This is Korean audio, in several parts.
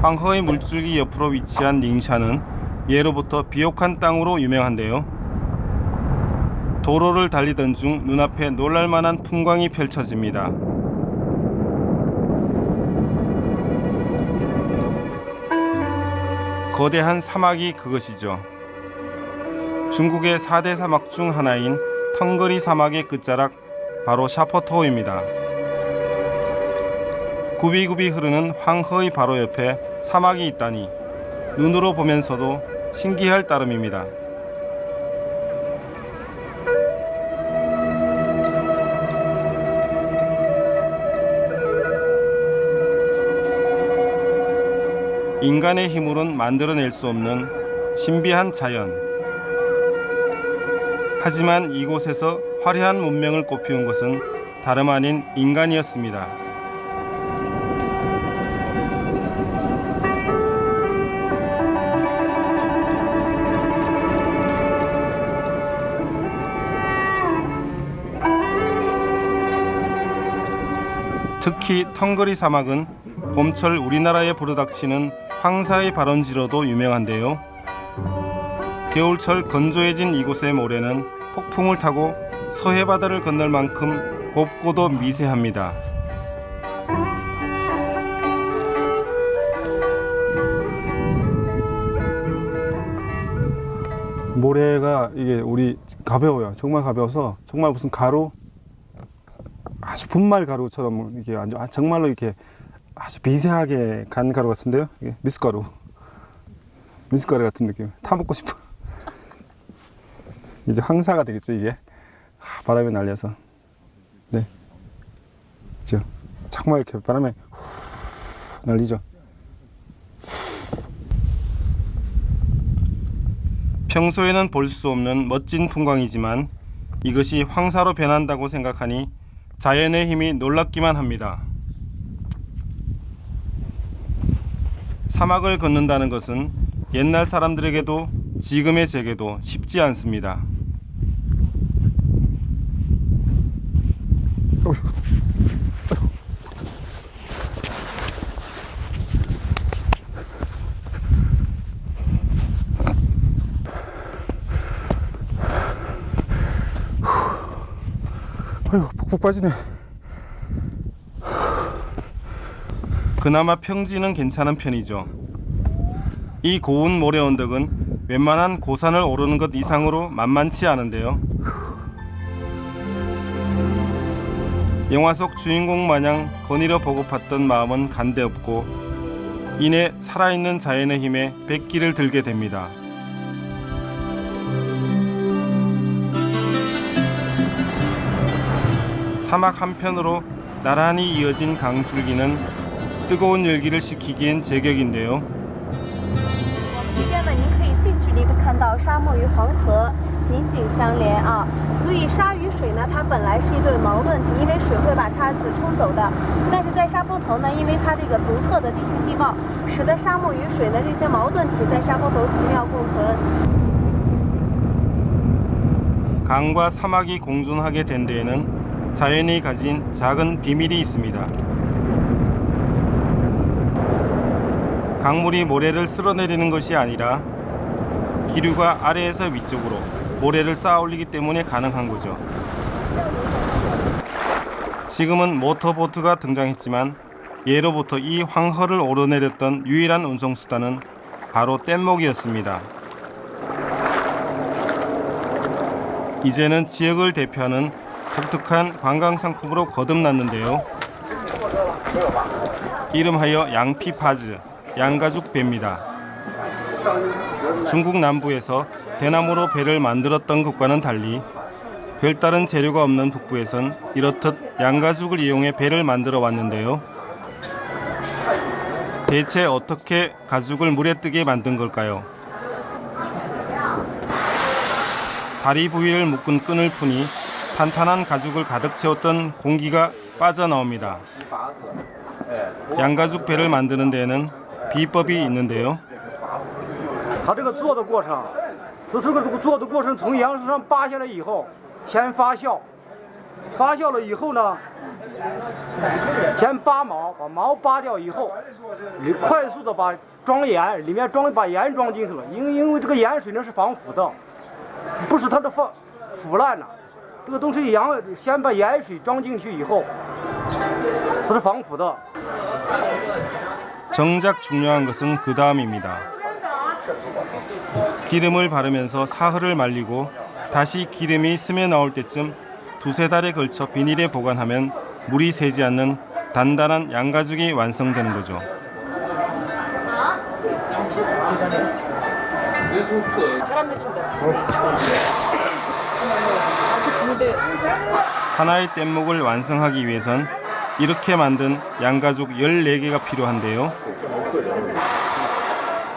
황허의 물줄기 옆으로 위치한 닝샤는 예로부터 비옥한 땅으로 유명한데요. 도로를 달리던 중 눈앞에 놀랄만한 풍광이 펼쳐집니다. 거대한 사막이 그것이죠. 중국의 4대 사막 중 하나인 텅거리 사막의 끝자락 바로 샤퍼토우입니다. 굽이굽이 흐르는 황허의 바로 옆에 사막이 있다니 눈으로 보면서도 신기할 따름입니다. 인간의 힘으론 만들어낼 수 없는 신비한 자연. 하지만 이곳에서 화려한 문명을 꽃피운 것은 다름 아닌 인간이었습니다. 특히 텅거리 사막은 봄철 우리나라에 불어닥치는 황사의 발원지로도 유명한데요. 겨울철 건조해진 이곳의 모래는 폭풍을 타고 서해 바다를 건널 만큼 곱고도 미세합니다. 모래가 이게 우리 가벼워요. 정말 가벼워서 정말 무슨 가루, 아주 분말 가루처럼 이게 정말로 이렇게 아주 미세하게 간 가루 같은데요. 이게 미숫가루 같은 느낌. 타 먹고 싶어. 이제 황사가 되겠죠 이게. 바람에 날려서. 네. 그죠. 정말 이렇게 바람에 날리죠. 평소에는 볼 수 없는 멋진 풍광이지만 이것이 황사로 변한다고 생각하니 자연의 힘이 놀랍기만 합니다. 사막을 걷는다는 것은 옛날 사람들에게도 지금의 제게도 쉽지 않습니다. 아유, 푹푹 빠지네. 그나마 평지는 괜찮은 편이죠. 이 고운 모래 언덕은 웬만한 고산을 오르는 것 이상으로 만만치 않은데요. 영화 속 주인공 마냥 거닐어 보고팠던 마음은 간데없고 이내 살아있는 자연의 힘에 백기를 들게 됩니다. 사막 한편으로 나란히 이어진 강줄기는 뜨거운 열기를 식히기엔 제격인데요. 这边呢，您可以近距离的看到沙漠与黄河紧紧相连啊，所以沙与水呢，它本来是一对矛盾体，因为水会把沙子冲走的。但是在沙坡头呢，因为它这个独特的地形地貌，使得沙漠与水的这些矛盾体在沙坡头奇妙共存。 강과 사막이 공존하게 된 데에는 자연이 가진 작은 비밀이 있습니다. 강물이 모래를 쓸어내리는 것이 아니라 기류가 아래에서 위쪽으로 모래를 쌓아 올리기 때문에 가능한 거죠. 지금은 모터보트가 등장했지만 예로부터 이 황허를 오르내렸던 유일한 운송수단은 바로 뗏목이었습니다. 이제는 지역을 대표하는 독특한 관광상품으로 거듭났는데요. 이름하여 양피파즈, 양가죽 배입니다. 중국 남부에서 대나무로 배를 만들었던 것과는 달리 별다른 재료가 없는 북부에선 이렇듯 양가죽을 이용해 배를 만들어 왔는데요. 대체 어떻게 가죽을 물에 뜨게 만든 걸까요? 다리 부위를 묶은 끈을 푸니 탄탄한 가죽을 가득 채웠던 공기가 빠져나옵니다. 양가죽 배를 만드는 데에는 비법이 있는데요. 它这个做的过程，做的过程从杨树上扒下来以后，先发酵，发酵了以后呢，先拔毛，把毛拔掉以后，你快速的装盐，里面把盐装进去了，因为这个盐水呢是防腐的，不是它的腐烂了。这个东西先把盐水装进去以后，这是防腐的。 정작 중요한 것은 그 다음입니다. 기름을 바르면서 사흘을 말리고 다시 기름이 스며 나올 때쯤 두세 달에 걸쳐 비닐에 보관하면 물이 새지 않는 단단한 양가죽이 완성되는 거죠. 하나의 뗏목을 완성하기 위해선 이렇게 만든 양가죽 14개가 필요한데요.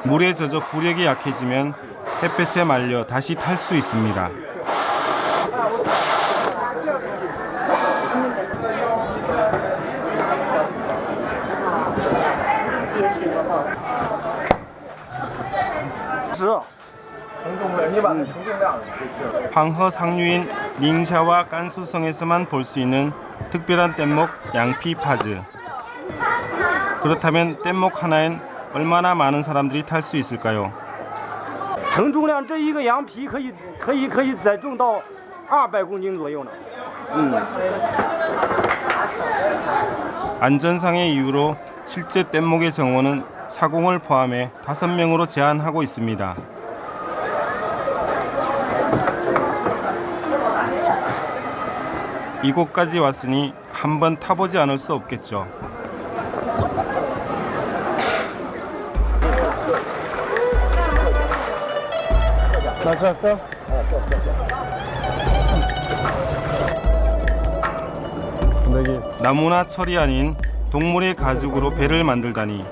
물에 젖어 부력이 약해지면 햇볕에 말려 다시 탈 수 있습니다. 황허 상류인 닝샤와 깐수성에서만 볼 수 있는 특별한 뗏목 양피파즈. 그렇다면 뗏목 하나엔 얼마나 많은 사람들이 탈 수 있을까요? 承重量这一个羊皮可以载重到200公斤左右呢。 안전상의 이유로 실제 뗏목의 정원은 사공을 포함해 5명으로 제한하고 있습니다. 이곳까지 왔으니 한번 타보지 않을 수 없겠죠. 자. 나무나 철이 아닌 동물의 가죽으로 배를 만들다니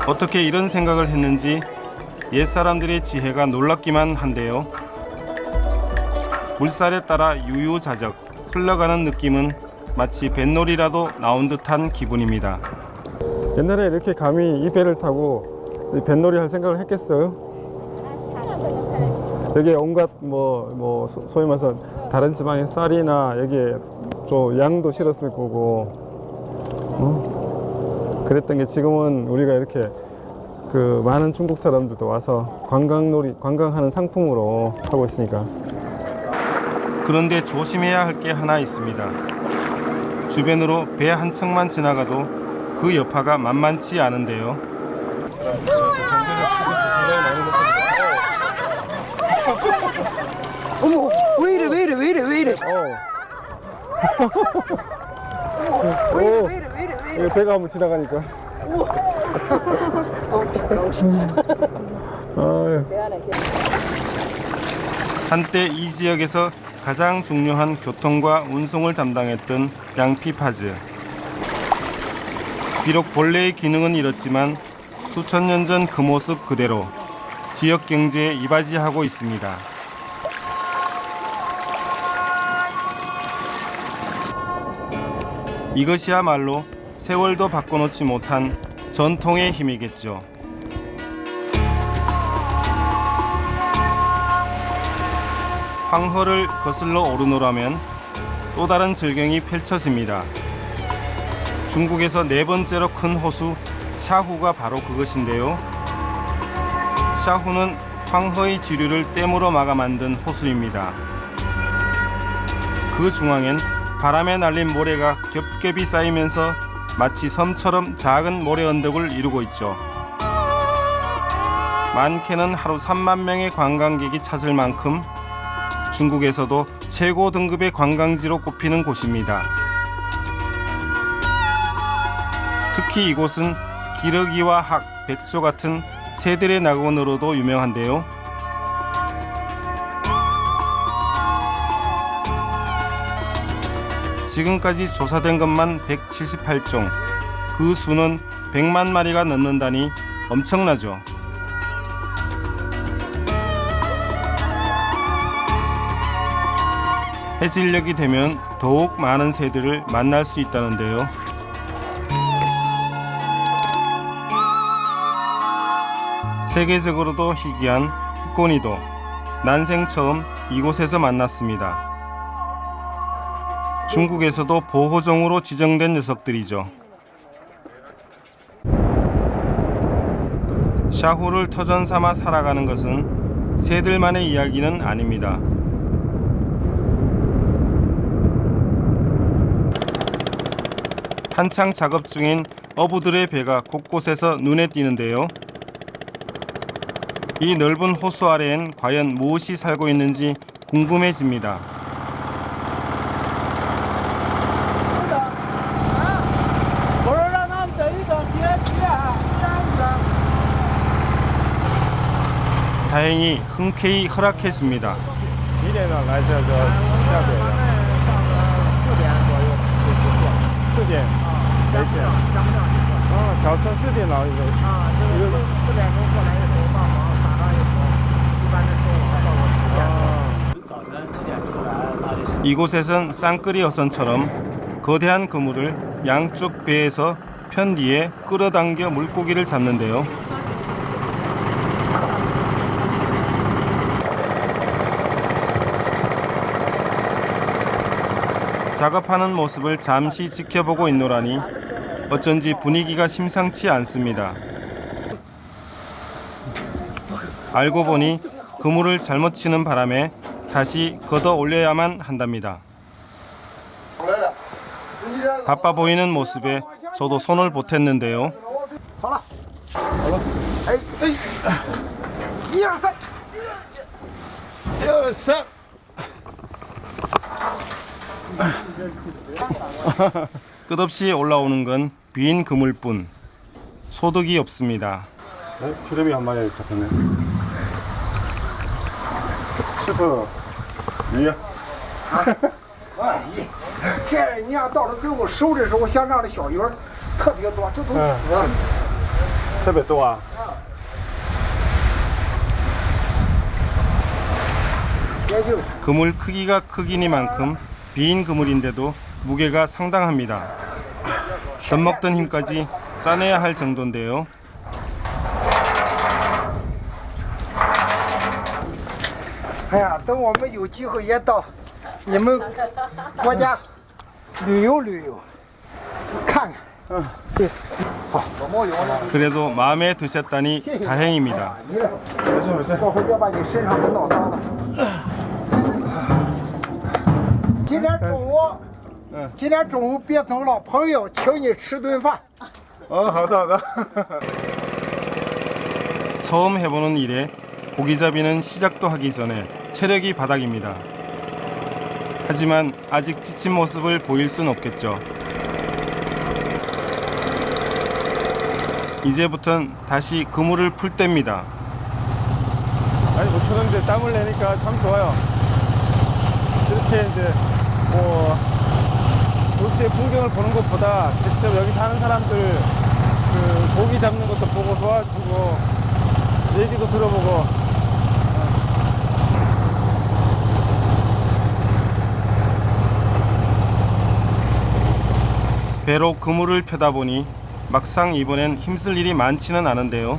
어떻게 이런 생각을 했는지 옛사람들의 지혜가 놀랍기만 한데요. 물살에 따라 유유자적 흘러가는 느낌은 마치 뱃놀이라도 나온 듯한 기분입니다. 옛날에 이렇게 감히 이 배를 타고 이 뱃놀이 할 생각을 했겠어요? 여기에 온갖 소위 말해서 다른 지방의 쌀이나 여기에 좀 양도 실었을 거고, 그랬던 게 지금은 우리가 이렇게 그 많은 중국 사람들도 와서 관광하는 상품으로 하고 있으니까. 그런데 조심해야 할 게 하나 있습니다. 주변으로 배 한 척만 지나가도 그 여파가 만만치 않은데요. 어머, 왜 이래? 왜 이래? 배가 한번 지나가니까. 한때 이 지역에서 가장 중요한 교통과 운송을 담당했던 양피파즈. 비록 본래의 기능은 잃었지만 수천 년 전 그 모습 그대로 지역 경제에 이바지하고 있습니다. 이것이야말로 세월도 바꿔놓지 못한 전통의 힘이겠죠. 황허를 거슬러 오르노라면 또 다른 절경이 펼쳐집니다. 중국에서 4번째로 큰 호수 샤후가 바로 그것인데요. 샤후는 황허의 지류를 댐으로 막아 만든 호수입니다. 그 중앙엔 바람에 날린 모래가 겹겹이 쌓이면서 마치 섬처럼 작은 모래 언덕을 이루고 있죠. 많게는 하루 3만 명의 관광객이 찾을 만큼 중국에서도 최고 등급의 관광지로 꼽히는 곳입니다. 특히 이곳은 기러기와 학, 백조 같은 새들의 낙원으로도 유명한데요. 지금까지 조사된 것만 178종, 그 수는 100만 마리가 넘는다니 엄청나죠. 해질녘이 되면 더욱 많은 새들을 만날 수 있다는데요. 세계적으로도 희귀한 흑고니도 난생 처음 이곳에서 만났습니다. 중국에서도 보호종으로 지정된 녀석들이죠. 샤후를 터전 삼아 살아가는 것은 새들만의 이야기는 아닙니다. 한창 작업 중인 어부들의 배가 곳곳에서 눈에 띄는데요. 이 넓은 호수 아래엔 과연 무엇이 살고 있는지 궁금해집니다. 다행히 흔쾌히 허락해줍니다. 几点呢？来这个下水的？4点。每天。早晨4点来一个。4点钟过来以后帮忙撒上以后，一般是收网到个10点多。早晨7点出来， 이곳에선 쌍끌이 어선처럼 거대한 그물을 양쪽 배에서 편뒤에 끌어당겨 물고기를 잡는데요. 작업하는 모습을 잠시 지켜보고 있노라니 어쩐지 분위기가 심상치 않습니다. 알고 보니 그물을 잘못 치는 바람에 다시 걷어 올려야만 한답니다. 바빠 보이는 모습에 저도 손을 보탰는데요. 1、2、3。 1、2、3。 끝없이 올라오는 건 빈 그물뿐. 소득이 없습니다. 피레미 한 마리 잡혔네. 师傅，鱼。这你要到了最后收的时候，像这样的小鱼儿特别多，这都死了。特别多啊。 그물 크기가 크기니만큼 빈 그물인데도 무게가 상당합니다. 젖먹던 힘까지 짜내야 할 정도인데요. 哎呀，等我们有机会也到你们国家旅游旅游，看看。对，好，我冒油了。 그래도 마음에 드셨다니 다행입니다. 没事没事。过会别把你身上给闹脏了。今天中午别走了，朋友请你吃顿饭。 好的好的。 처음 해보는 일에 고기잡이는 시작도 하기 전에 체력이 바닥입니다. 하지만 아직 지친 모습을 보일 순 없겠죠. 이제부턴 다시 그물을 풀 때입니다. 아니 모처럼 이제 땀을 내니까 참 좋아요. 이렇게 이제 뭐 도시의 풍경을 보는 것보다 직접 여기 사는 사람들 그 고기 잡는 것도 보고 도와주고 얘기도 들어보고. 배로 그물을 펴다 보니 막상 이번엔 힘쓸 일이 많지는 않은데요.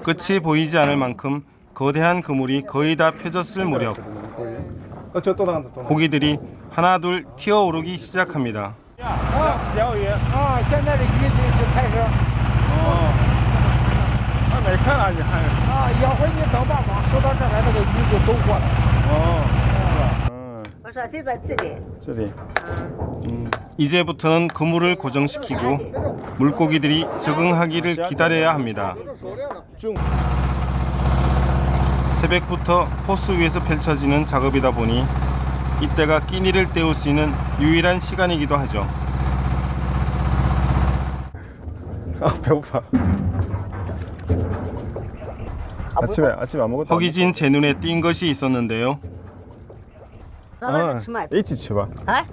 끝이 보이지 않을 만큼 거대한 그물이 거의 다 펴졌을 무렵 저 또 나간다 또. 고기들이 하나둘 튀어오르기 시작합니다. 钓鱼。啊，现在这鱼就开始没看啊，你还。啊，一会儿你等吧，网收到这来，那个鱼就都过来。 我说现在这里，这里。 이제부터는 그물을 고정시키고 물고기들이 적응하기를 기다려야 합니다. 새벽부터 호수 위에서 펼쳐지는 작업이다 보니 이때가 끼니를 때울 수 있는 유일한 시간이기도 하죠. 아 배고파. 아침에 안 먹었다. 허기진 제 눈에 띈 것이 있었는데요. 咱们就吃嘛，一起吃吧。啊，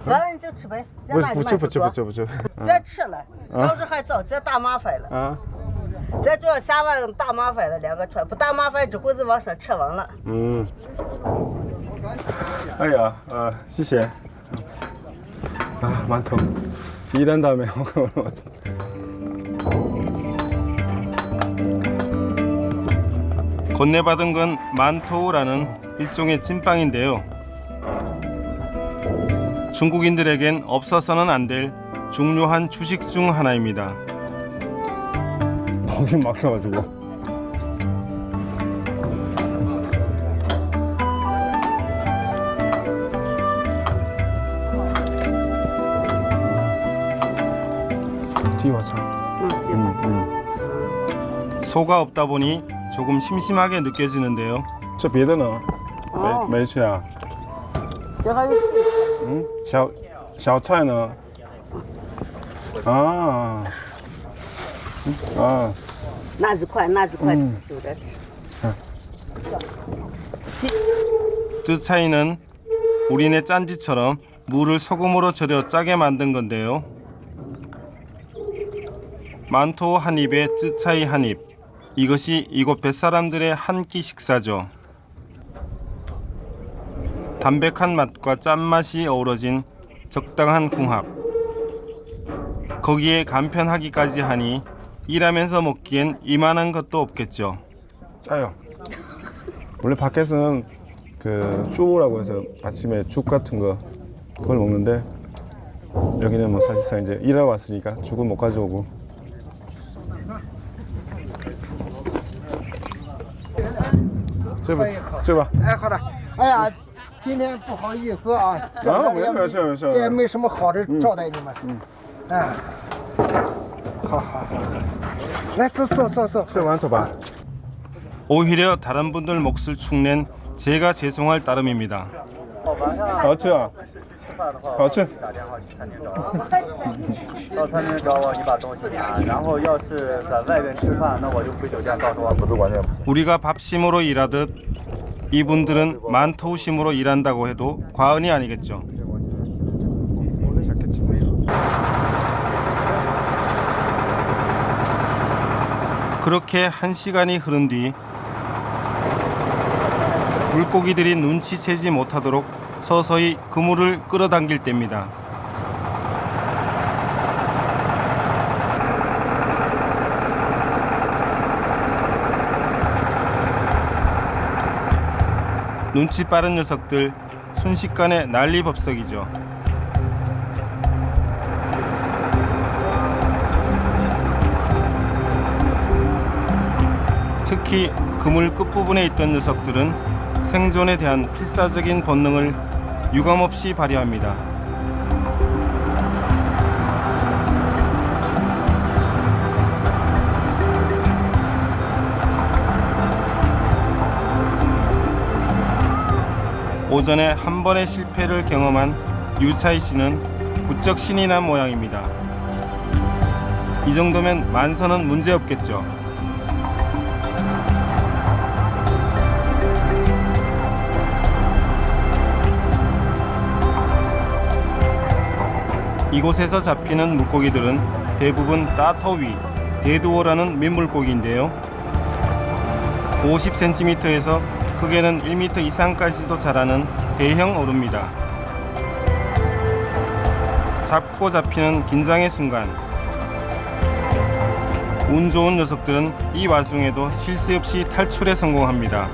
完了你就吃呗，咱不俩就不吃不吃做不吃不吃。咱吃了，到时候还早，这大麻烦了。啊。咱主要下完大麻烦了2个串，不大麻烦之后就往上吃完了。嗯。哎呀，谢谢。아 많다. 일한 다음에 먹으면 맛있다. 건네받은 건 만토우라는 일종의 찐빵인데요. 중국인들에겐 없어서는 안 될 중요한 주식 중 하나입니다. 목이 막혀가지고. 디화차. 소가 없다 보니 조금 심심하게 느껴지는데요. 这别的呢？没去啊？这还有小菜呢？啊，啊，拿几块就这吃。 쯔차이는 우리네 짠지처럼 물을 소금으로 절여 짜게 만든 건데요. 만토 한 입에 쯔차이 한 입. 이것이 이곳 뱃사람들의 한 끼 식사죠. 담백한 맛과 짠맛이 어우러진 적당한 궁합. 거기에 간편하기까지 하니 일하면서 먹기엔 이만한 것도 없겠죠. 짜요. 원래 밖에서는 그 쪼라고 해서 아침에 죽 같은 거 그걸 먹는데 여기는 뭐 사실상 이제 일하러 왔으니까 죽은 못 가져오고. 这吧。 哎，好的。哎呀，今天不好意思啊，没事。这也没什么好的招待你们。哎，好，来坐。吃馒头吧。 오히려 다른 분들 몫을 축낸 제가 죄송할 따름입니다. 好吃啊，好吃。到餐厅找我，你把东西拿，然后要是在外边吃饭，那我就回酒店告诉我。不是关键。 우리가 밥심으로 일하듯 이분들은 만토심으로 일한다고 해도 과언이 아니겠죠. 원래 작겠지. 그렇게 1시간이 흐른 뒤 물고기들이 눈치채지 못하도록 서서히 그물을 끌어당길 때입니다. 눈치 빠른 녀석들 순식간에 난리법석이죠. 특히 그물 끝부분에 있던 녀석들은 생존에 대한 필사적인 본능을 유감없이 발휘합니다. 오전에 한 번의 실패를 경험한 유차이 씨는 부쩍 신이 난 모양입니다. 이 정도면 만선은 문제없겠죠. 이곳에서 잡히는 물고기들은 대부분 따터위, 대두어라는 민물고기인데요. 50cm에서 크게는 1m 이상까지도 자라는 대형 어류입니다. 잡고 잡히는 긴장의 순간. 운 좋은 녀석들은 이 와중에도 실수 없이 탈출에 성공합니다.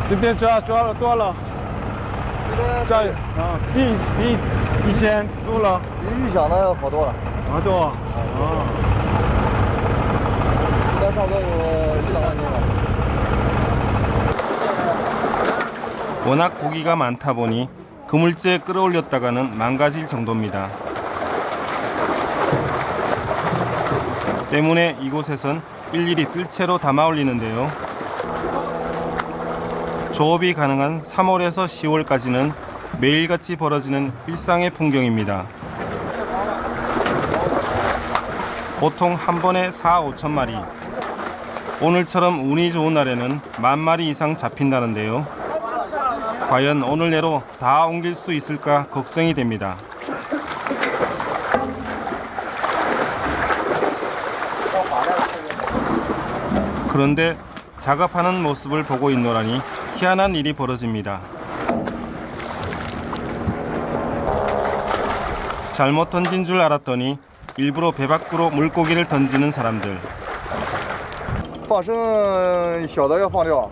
今天抓了多了，在啊，比以前多了，比预想的好多了，好多啊。应该差不多有1-2万斤吧。 워낙 고기가 많다 보니 그물째에 끌어올렸다가는 망가질 정도입니다. 때문에 이곳에선 일일이 뜰채로 담아 올리는데요. 조업이 가능한 3월에서 10월까지는 매일같이 벌어지는 일상의 풍경입니다. 보통 한 번에 4-5천 마리. 오늘처럼 운이 좋은 날에는 10,000마리 이상 잡힌다는데요. 과연 오늘 내로 다 옮길 수 있을까 걱정이 됩니다. 그런데 작업하는 모습을 보고 있노라니 희한한 일이 벌어집니다. 잘못 던진 줄 알았더니 일부러 배 밖으로 물고기를 던지는 사람들. 放生小的要放掉，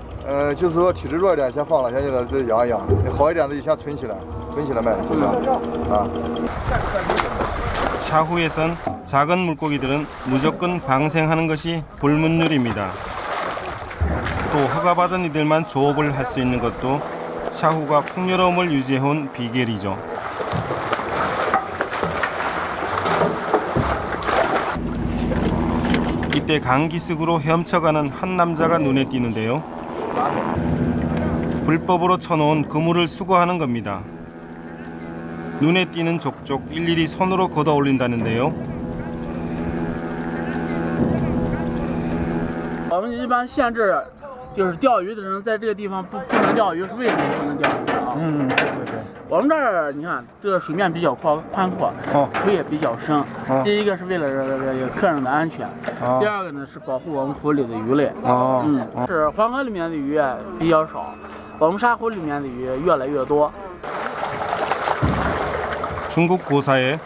就是说体质弱一点先放了，先给它再养一养，好一点的就先存起来卖，就这样啊。 샤후에선 작은 물고기들은 무조건 방생하는 것이 불문율입니다. 또 허가받은 이들만 조업을 할 수 있는 것도 샤후가 풍요로움을 유지해온 비결이죠. 이때 강기슭으로 헤엄쳐가는 한 남자가 눈에 띄는데요. 불법으로 쳐놓은 그물을 수거하는 겁니다. 눈에 띄는 족족 일일이 손으로 걷어 올린다는데요. 我们一般限制，就是钓鱼的人在这个地方不能钓鱼，是为什么不能钓鱼啊？对。我们这儿你看，这个水面比较宽阔，水也比较深。第一个是为了客人的安全，第二个呢是保护我们湖里的鱼类。是黄河里面的鱼比较少，我们沙湖里面的鱼越来越多。 중국 고사에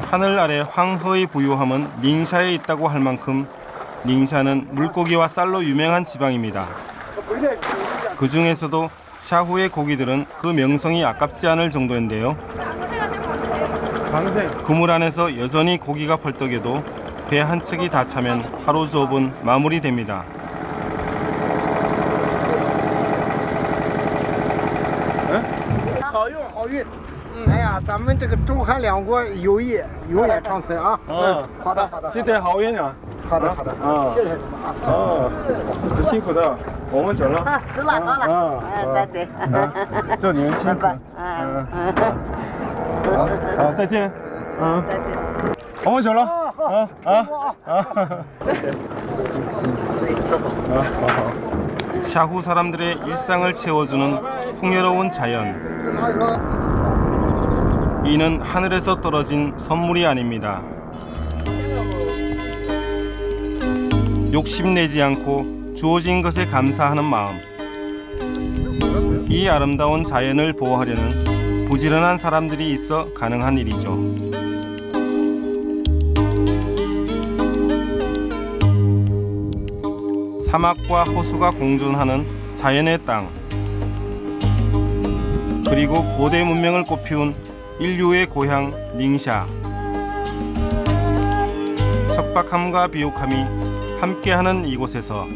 하늘 아래 황허의 부유함은 닝샤에 있다고 할 만큼 닝샤는 물고기와 쌀로 유명한 지방입니다. 그 중에서도 샤후의 고기들은 그 명성이 아깝지 않을 정도인데요. 그물 안에서 여전히 고기가 펄떡여도 배 한 척이 다 차면 하루 조업은 마무리됩니다. 好用。好运。哎呀，咱们这个中韩两国友谊永远长存啊！好的，好的， 今天好运啊！好的，好的，谢谢你们啊！辛苦的，我们走了。走了，好了，再见。祝你们辛苦。好，再见。再见。我们走了。샤후 사람들의 일상을 채워주는 풍요로운 자연. 이는 하늘에서 떨어진 선물이 아닙니다. 욕심내지 않고 주어진 것에 감사하는 마음. 이 아름다운 자연을 보호하려는 부지런한 사람들이 있어 가능한 일이죠. 사막과 호수가 공존하는 자연의 땅. 그리고 고대 문명을 꽃피운 인류의 고향 닝샤. 척박함과 비옥함이 함께하는 이곳에서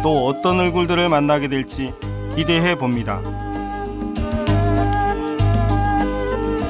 또 어떤 얼굴들을 만나게 될지 기대해 봅니다.